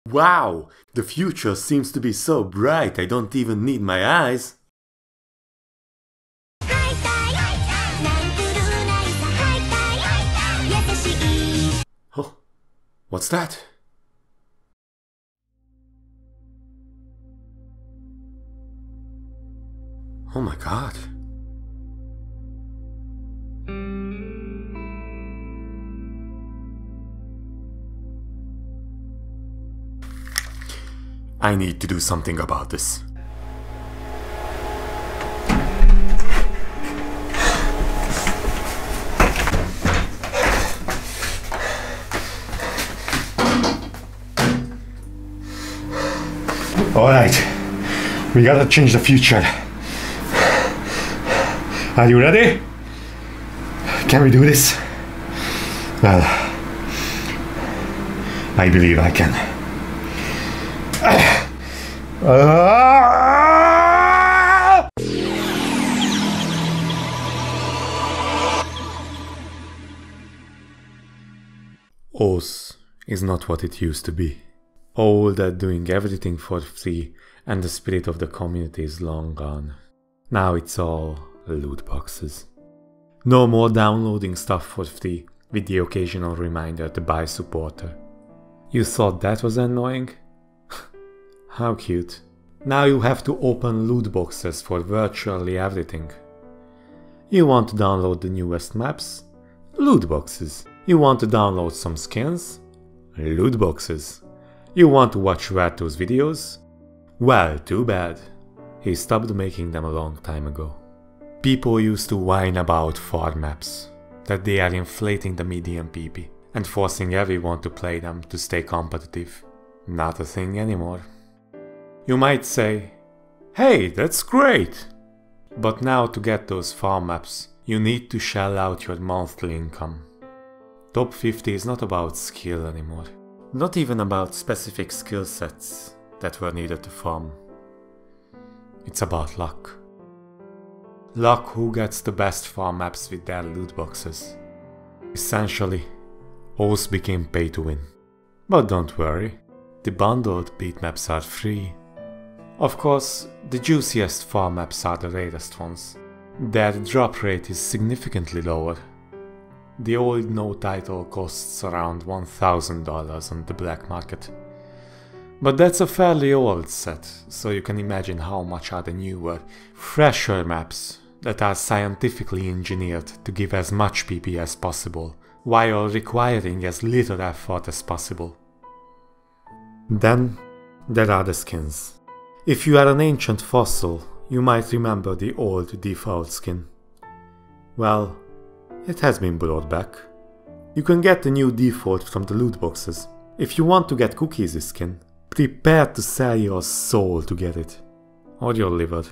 Wow! The future seems to be so bright I don't even need my eyes. Oh, what's that? Oh my god. I need to do something about this. Alright, we gotta change the future. Are you ready? Can we do this? Well, I believe I can. Oz is not what it used to be. All that doing everything for free and the spirit of the community is long gone. Now it's all loot boxes. No more downloading stuff for free with the occasional reminder to buy supporter. You thought that was annoying? How cute. Now you have to open loot boxes for virtually everything. You want to download the newest maps? Loot boxes. You want to download some skins? Loot boxes. You want to watch Verto's videos? Well, too bad. He stopped making them a long time ago. People used to whine about farm maps, that they are inflating the median PP and forcing everyone to play them to stay competitive. Not a thing anymore. You might say, hey, that's great! But now to get those farm maps, you need to shell out your monthly income. Top 50 is not about skill anymore. Not even about specific skill sets that were needed to farm. It's about luck. Luck who gets the best farm maps with their loot boxes. Essentially, Oz became pay to win. But don't worry, the bundled beat maps are free. Of course, the juiciest farm maps are the rarest ones. Their drop rate is significantly lower. The old no title costs around $1,000 on the black market. But that's a fairly old set, so you can imagine how much are the newer, fresher maps that are scientifically engineered to give as much PP as possible, while requiring as little effort as possible. Then there are the skins. If you are an ancient fossil, you might remember the old default skin. Well, it has been brought back. You can get the new default from the loot boxes. If you want to get Cookies' skin, prepare to sell your soul to get it. Or your liver.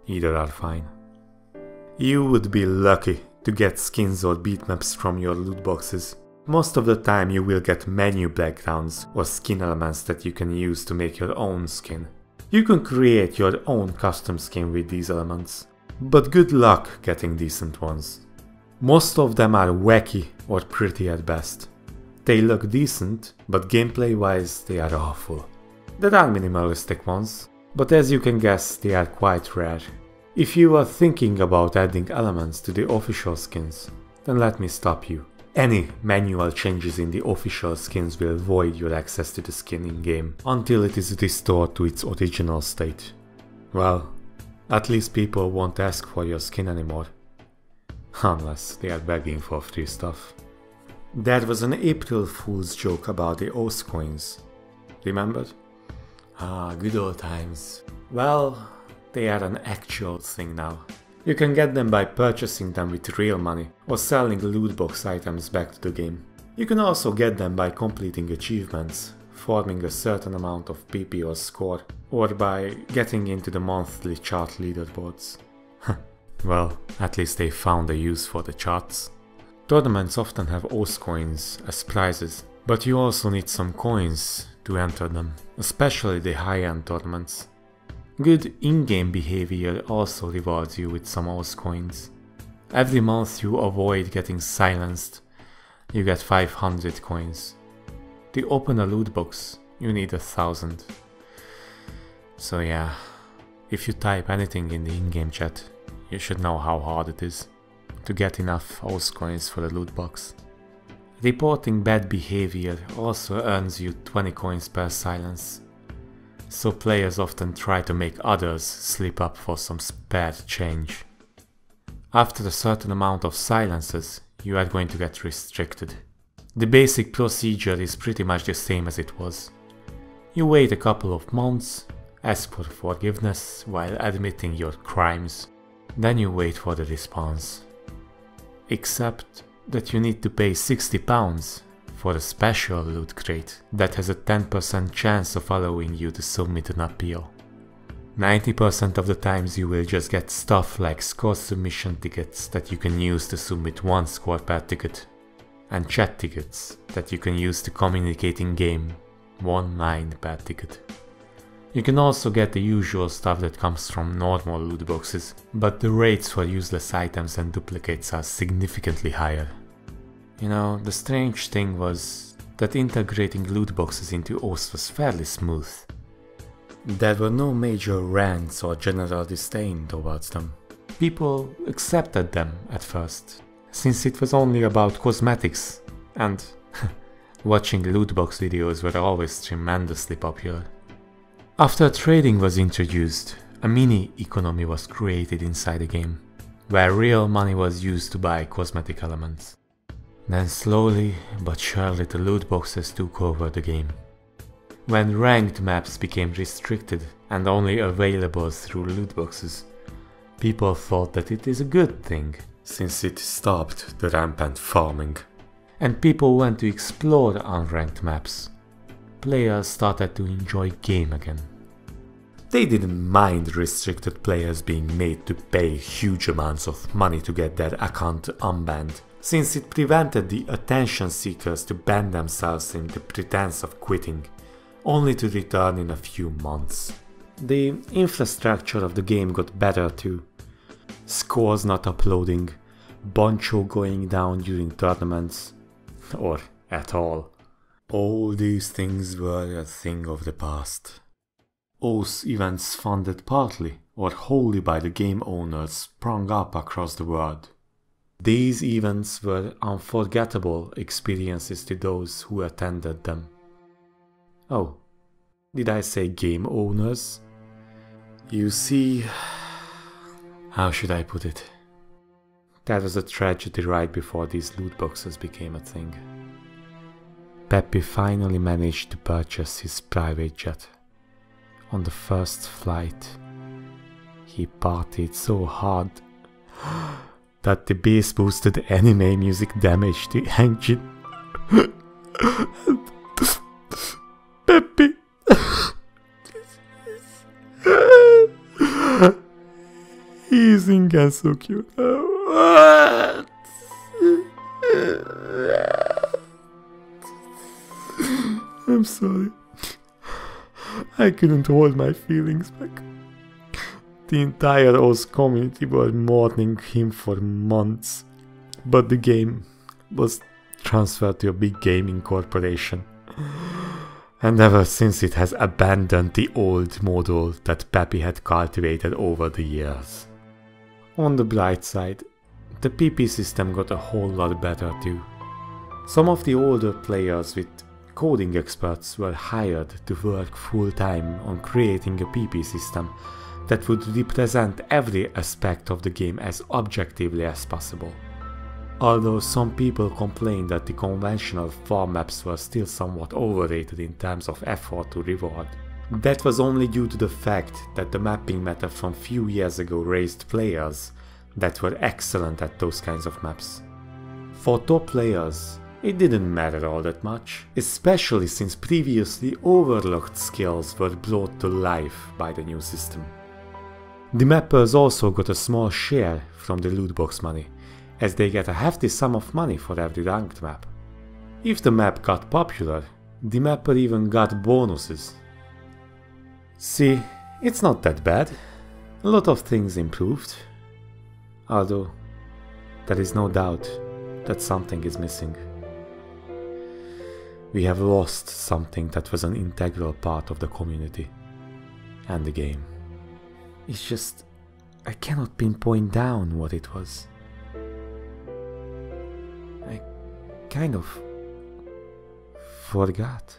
Either are fine. You would be lucky to get skins or beatmaps from your loot boxes. Most of the time you will get menu backgrounds or skin elements that you can use to make your own skin. You can create your own custom skin with these elements. But good luck getting decent ones. Most of them are wacky or pretty at best. They look decent, but gameplay wise they are awful. There are minimalistic ones, but as you can guess they are quite rare. If you are thinking about adding elements to the official skins, then let me stop you. Any manual changes in the official skins will void your access to the skin in-game until it is restored to its original state. Well, at least people won't ask for your skin anymore. Unless they are begging for free stuff. There was an April Fool's joke about the Oz coins. Remember? Ah, good old times. Well, they are an actual thing now. You can get them by purchasing them with real money or selling loot box items back to the game. You can also get them by completing achievements, forming a certain amount of PP or score, or by getting into the monthly chart leaderboards. Well, at least they found a use for the charts. Tournaments often have Oz coins as prizes, but you also need some coins to enter them, especially the high-end tournaments. Good in-game behavior also rewards you with some Oz coins. Every month you avoid getting silenced, you get 500 coins. To open a loot box, you need 1,000. So yeah, if you type anything in the in-game chat, you should know how hard it is to get enough OS coins for a loot box. Reporting bad behavior also earns you 20 coins per silence, so players often try to make others slip up for some spare change. After a certain amount of silences, you are going to get restricted. The basic procedure is pretty much the same as it was. You wait a couple of months, ask for forgiveness while admitting your crimes, then you wait for the response. Except that you need to pay £60 for a special loot crate that has a 10% chance of allowing you to submit an appeal. 90% of the times you will just get stuff like score submission tickets that you can use to submit 1 score per ticket, and chat tickets that you can use to communicate in game, 1 line per ticket. You can also get the usual stuff that comes from normal loot boxes, but the rates for useless items and duplicates are significantly higher. You know, the strange thing was that integrating loot boxes into OS was fairly smooth. There were no major rants or general disdain towards them. People accepted them at first, since it was only about cosmetics, and watching loot box videos were always tremendously popular. After trading was introduced, a mini economy was created inside the game, where real money was used to buy cosmetic elements. Then slowly but surely the loot boxes took over the game. When ranked maps became restricted and only available through loot boxes, people thought that it is a good thing, since it stopped the rampant farming. And people went to explore unranked maps. Players started to enjoy game again. They didn't mind restricted players being made to pay huge amounts of money to get their account unbanned, since it prevented the attention seekers to ban themselves in the pretense of quitting, only to return in a few months. The infrastructure of the game got better too. Scores not uploading, Boncho going down during tournaments, or at all. All these things were a thing of the past. OS events funded partly or wholly by the game owners sprung up across the world. These events were unforgettable experiences to those who attended them. Oh, did I say game owners? You see, how should I put it? That was a tragedy right before these loot boxes became a thing. Peppy finally managed to purchase his private jet. On the first flight, he partied so hard that the bass boosted anime music damaged the engine. Peppy. He's in so cute. I'm sorry. I couldn't hold my feelings back. The entire OS community were mourning him for months, but the game was transferred to a big gaming corporation. And ever since it has abandoned the old model that Peppy had cultivated over the years. On the bright side, the PP system got a whole lot better too. Some of the older players with coding experts were hired to work full-time on creating a PP system that would represent every aspect of the game as objectively as possible. Although some people complained that the conventional farm maps were still somewhat overrated in terms of effort to reward. That was only due to the fact that the mapping method from few years ago raised players that were excellent at those kinds of maps. For top players, it didn't matter all that much, especially since previously overlooked skills were brought to life by the new system. The mappers also got a small share from the loot box money, as they get a hefty sum of money for every ranked map. If the map got popular, the mapper even got bonuses. See, it's not that bad. A lot of things improved. Although, there is no doubt that something is missing. We have lost something that was an integral part of the community and the game. It's just, I cannot pinpoint down what it was. I kind of forgot.